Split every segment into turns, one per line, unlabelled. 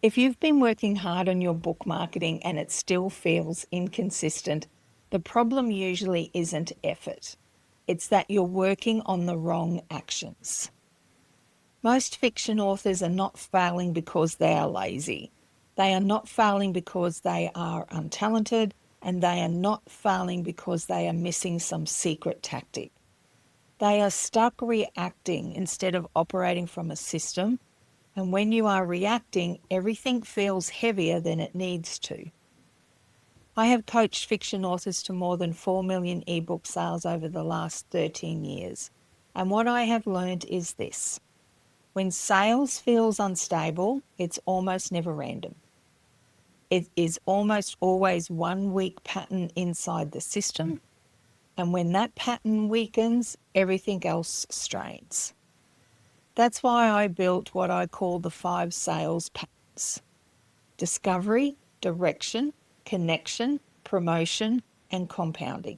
If you've been working hard on your book marketing and it still feels inconsistent, the problem usually isn't effort. It's that you're working on the wrong actions. Most fiction authors are not failing because they are lazy. They are not failing because they are untalented, and they are not failing because they are missing some secret tactic. They are stuck reacting instead of operating from a system, and when you are reacting, everything feels heavier than it needs to. I have coached fiction authors to more than 4 million ebook sales over the last 13 years, and what I have learned is this. When sales feels unstable, it's almost never random. It is almost always 1 week pattern inside the system. And when that pattern weakens, everything else strains. That's why I built what I call the 5 sales patterns: discovery, direction, connection, promotion, and compounding.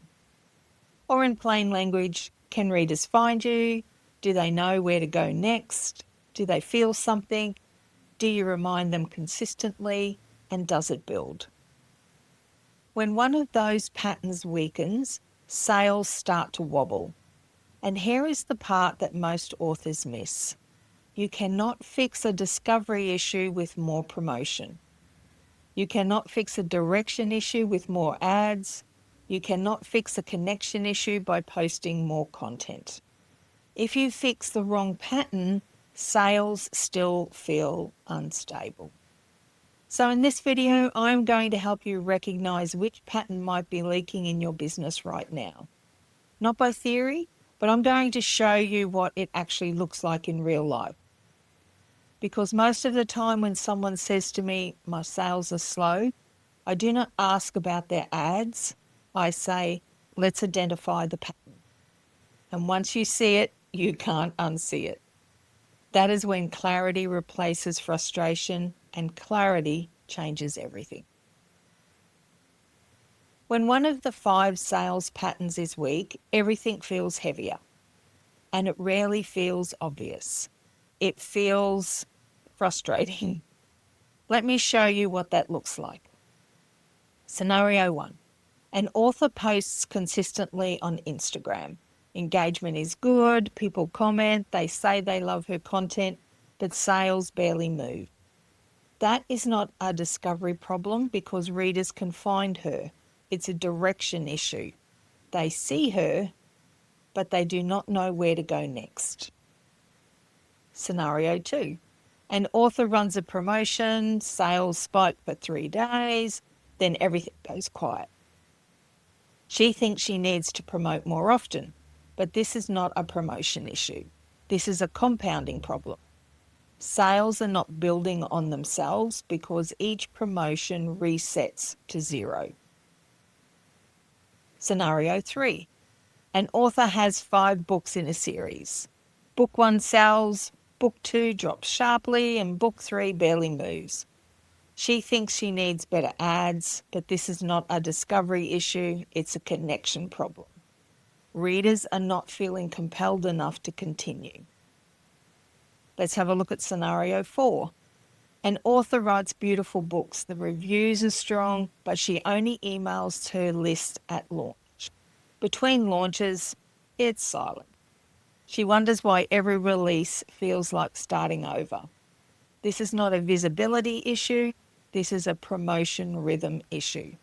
Or in plain language, can readers find you? Do they know where to go next? Do they feel something? Do you remind them consistently? And does it build? When one of those patterns weakens, sales start to wobble. And here is the part that most authors miss. You cannot fix a discovery issue with more promotion. You cannot fix a direction issue with more ads. You cannot fix a connection issue by posting more content. If you fix the wrong pattern, sales still feel unstable. So in this video, I'm going to help you recognize which pattern might be leaking in your business right now. Not by theory, but I'm going to show you what it actually looks like in real life. Because most of the time when someone says to me, my sales are slow, I do not ask about their ads. I say, let's identify the pattern. And once you see it, you can't unsee it. That is when clarity replaces frustration, and clarity changes everything. When one of the 5 sales patterns is weak, everything feels heavier, and it rarely feels obvious. It feels frustrating. Let me show you what that looks like. Scenario 1. An author posts consistently on Instagram. Engagement is good, people comment, they say they love her content, but sales barely move. That is not a discovery problem because readers can find her. It's a direction issue. They see her, but they do not know where to go next. Scenario 2. An author runs a promotion, sales spike for 3 days, then everything goes quiet. She thinks she needs to promote more often, but this is not a promotion issue. This is a compounding problem. Sales are not building on themselves because each promotion resets to 0. Scenario 3. An author has 5 books in a series. Book 1 sells, book 2 drops sharply, and book 3 barely moves. She thinks she needs better ads, but this is not a discovery issue, it's a connection problem. Readers are not feeling compelled enough to continue. Let's have a look at scenario 4. An author writes beautiful books. The reviews are strong, but she only emails her list at launch. Between launches, it's silent. She wonders why every release feels like starting over. This is not a visibility issue. This is a promotion rhythm issue.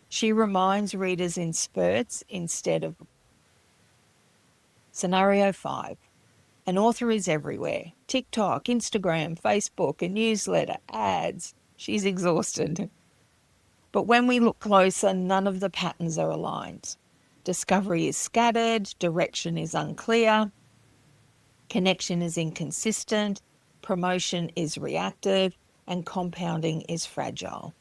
She reminds readers in spurts instead of... Scenario 5. An author is everywhere. TikTok, Instagram, Facebook, a newsletter, ads. She's exhausted. But when we look closer, none of the patterns are aligned. Discovery is scattered, direction is unclear, connection is inconsistent, promotion is reactive, and compounding is fragile.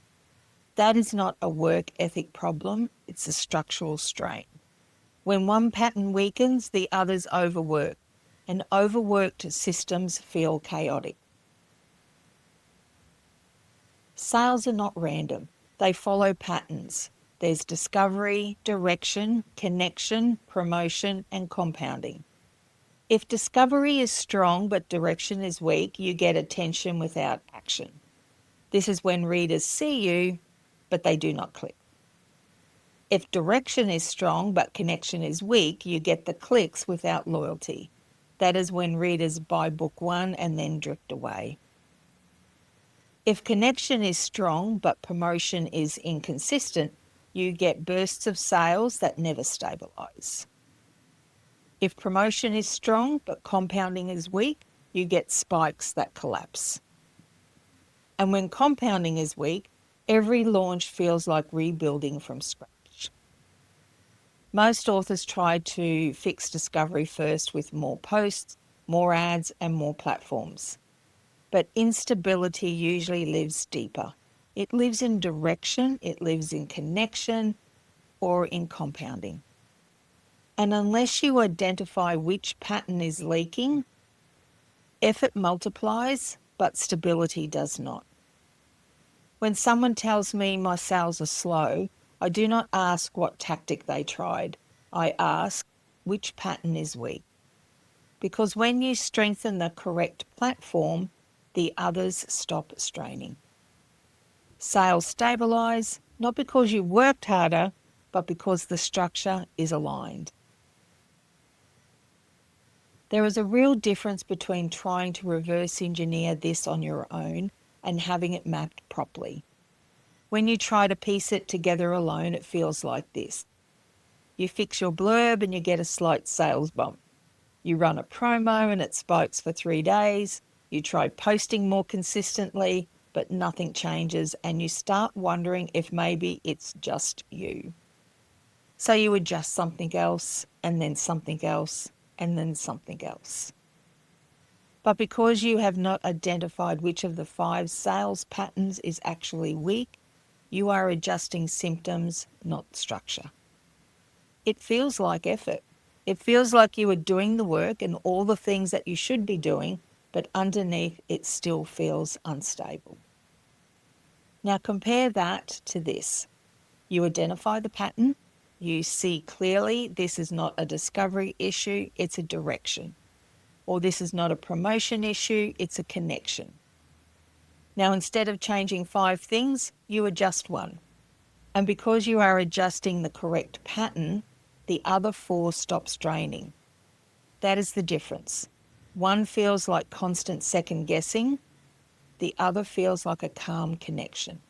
That is not a work ethic problem, it's a structural strain. When one pattern weakens, the others overwork, and overworked systems feel chaotic. Sales are not random, they follow patterns. There's discovery, direction, connection, promotion, and compounding. If discovery is strong but direction is weak, you get attention without action. This is when readers see you, but they do not click. If direction is strong but connection is weak, you get the clicks without loyalty. That is when readers buy book one and then drift away. If connection is strong but promotion is inconsistent, you get bursts of sales that never stabilize. If promotion is strong but compounding is weak, you get spikes that collapse. And when compounding is weak, every launch feels like rebuilding from scratch. Most authors try to fix discovery first with more posts, more ads, and more platforms. But instability usually lives deeper. It lives in direction, it lives in connection, or in compounding. And unless you identify which pattern is leaking, effort multiplies, but stability does not. When someone tells me my sales are slow, I do not ask what tactic they tried. I ask which pattern is weak. Because when you strengthen the correct platform, the others stop straining. Sales stabilize, not because you worked harder, but because the structure is aligned. There is a real difference between trying to reverse engineer this on your own and having it mapped properly. When you try to piece it together alone, it feels like this. You fix your blurb and you get a slight sales bump. You run a promo and it spikes for 3 days. You try posting more consistently, but nothing changes, and you start wondering if maybe it's just you. So you adjust something else, and then something else, and then something else. But because you have not identified which of the 5 sales patterns is actually weak, you are adjusting symptoms, not structure. It feels like effort. It feels like you are doing the work and all the things that you should be doing, but underneath it still feels unstable. Now compare that to this. You identify the pattern. You see clearly this is not a discovery issue, it's a direction. Or this is not a promotion issue, it's a connection. Now, instead of changing 5 things, you adjust 1. And because you are adjusting the correct pattern, the other 4 stop straining. That is the difference. One feels like constant second guessing. The other feels like a calm connection.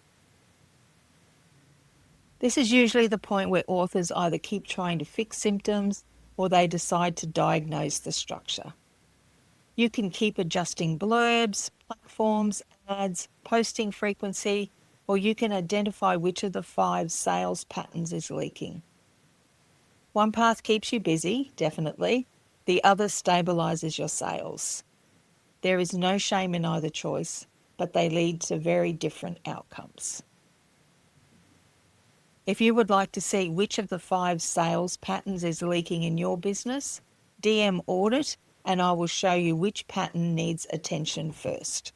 This is usually the point where authors either keep trying to fix symptoms or they decide to diagnose the structure. You can keep adjusting blurbs, platforms, ads, posting frequency, or you can identify which of the 5 sales patterns is leaking. One path keeps you busy, definitely. The other stabilizes your sales. There is no shame in either choice, but they lead to very different outcomes. If you would like to see which of the 5 sales patterns is leaking in your business, DM Audit and I will show you which pattern needs attention first.